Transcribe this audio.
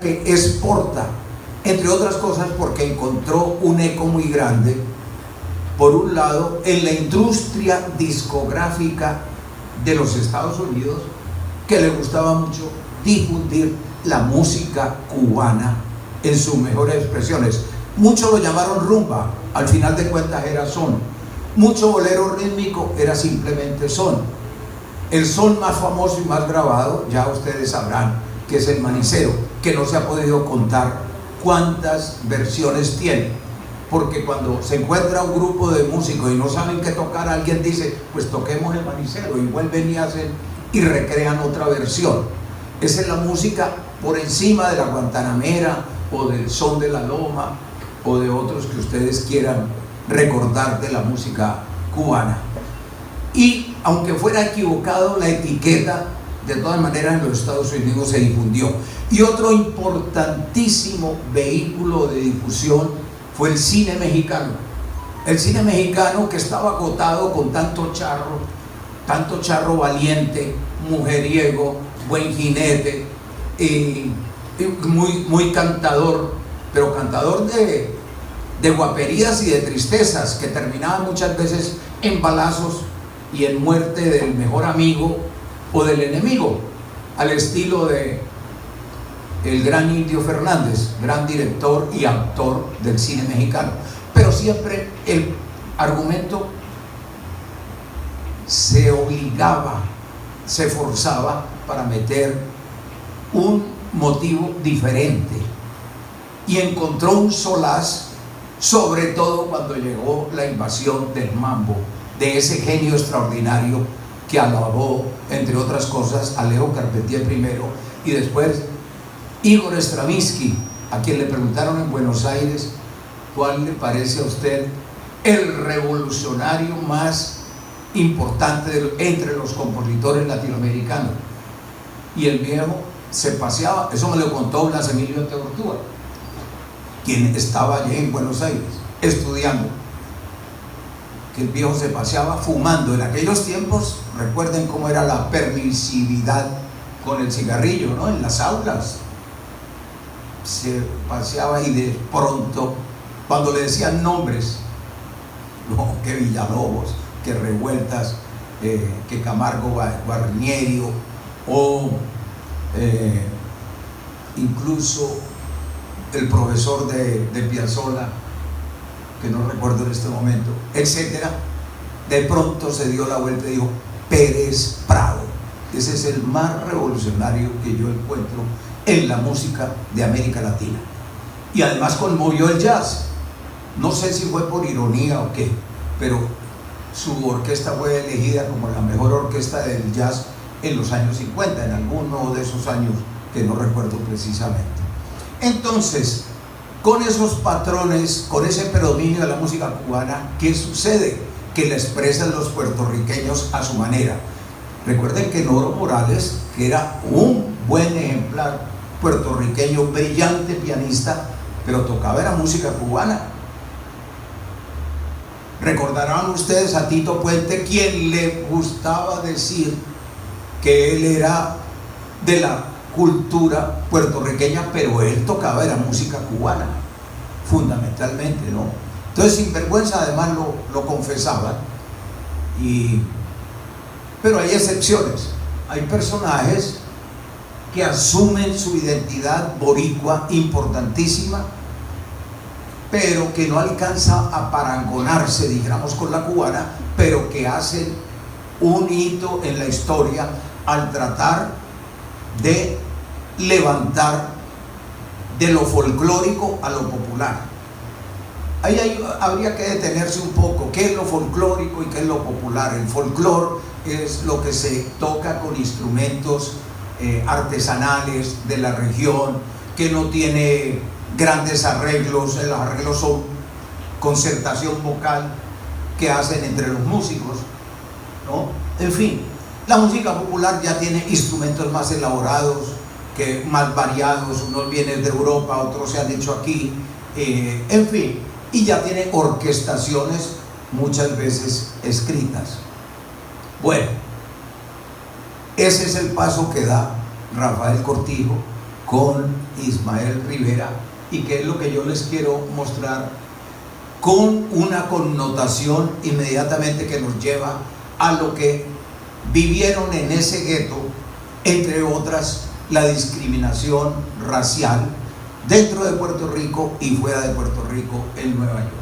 que exporta, entre otras cosas porque encontró un eco muy grande, por un lado, en la industria discográfica de los Estados Unidos, que le gustaba mucho difundir la música cubana en sus mejores expresiones. Muchos lo llamaron rumba, al final de cuentas era son. Mucho bolero rítmico era simplemente son. El son más famoso y más grabado, ya ustedes sabrán, que es el manicero, que no se ha podido contar cuántas versiones tiene, porque cuando se encuentra un grupo de músicos y no saben qué tocar, alguien dice, pues toquemos el manicero, y vuelven y hacen y recrean otra versión. Esa es la música por encima de la guantanamera o del son de la loma o de otros que ustedes quieran recordar de la música cubana. Y aunque fuera equivocado la etiqueta, de todas maneras en los Estados Unidos se difundió. Y otro importantísimo vehículo de difusión fue el cine mexicano. El cine mexicano, que estaba agotado con tanto charro valiente, mujeriego, buen jinete, muy cantador, pero cantador de guaperías y de tristezas, que terminaban muchas veces en balazos y en muerte del mejor amigo o del enemigo, al estilo de el gran Indio Fernández, gran director y actor del cine mexicano. Pero siempre el argumento se obligaba, se forzaba para meter un motivo diferente, y encontró un solaz, sobre todo cuando llegó la invasión del mambo, de ese genio extraordinario que alabó, entre otras cosas, a Leo Carpentier primero, y después Igor Stravinsky, a quien le preguntaron en Buenos Aires cuál le parece a usted el revolucionario más importante entre los compositores latinoamericanos. Y el viejo se paseaba, eso me lo contó Blas Emilio Teortúa, quien estaba allí en Buenos Aires estudiando, que el viejo se paseaba fumando. En aquellos tiempos, recuerden cómo era la permisividad con el cigarrillo, ¿no? En las aulas se paseaba, y de pronto, cuando le decían nombres, no, que Villalobos, que Revueltas, que Camargo Guarnieri, o incluso el profesor de Piazzolla, que no recuerdo en este momento, etcétera, de pronto se dio la vuelta y dijo Pérez Prado. Ese es el más revolucionario que yo encuentro en la música de América Latina. Y además conmovió el jazz. No sé si fue por ironía o qué, pero su orquesta fue elegida como la mejor orquesta del jazz en los años 50, en alguno de esos años que no recuerdo precisamente. Entonces, con esos patrones, con ese predominio de la música cubana, ¿qué sucede? Que la expresan los puertorriqueños a su manera. Recuerden que Noro Morales, que era un buen ejemplar puertorriqueño, brillante pianista, pero tocaba la música cubana. Recordarán ustedes a Tito Puente, quien le gustaba decir que él era de la cultura puertorriqueña, pero él tocaba la música cubana, fundamentalmente, ¿no? Entonces, sin vergüenza, además lo confesaba. Pero hay excepciones. Hay personajes que asumen su identidad boricua importantísima, pero que no alcanza a parangonarse, digamos, con la cubana, pero que hacen un hito en la historia al tratar de levantar de lo folclórico a lo popular. Ahí habría que detenerse un poco. ¿Qué es lo folclórico y qué es lo popular? El folclor es lo que se toca con instrumentos artesanales de la región, que no tiene grandes arreglos. Los arreglos son concertación vocal que hacen entre los músicos, ¿no? En fin, la música popular ya tiene instrumentos más elaborados, más variados. Unos vienen de Europa, otros se han hecho aquí, en fin, y ya tiene orquestaciones muchas veces escritas. Bueno, ese es el paso que da Rafael Cortijo con Ismael Rivera, y que es lo que yo les quiero mostrar, con una connotación inmediatamente que nos lleva a lo que vivieron en ese gueto, entre otras la discriminación racial dentro de Puerto Rico y fuera de Puerto Rico en Nueva York.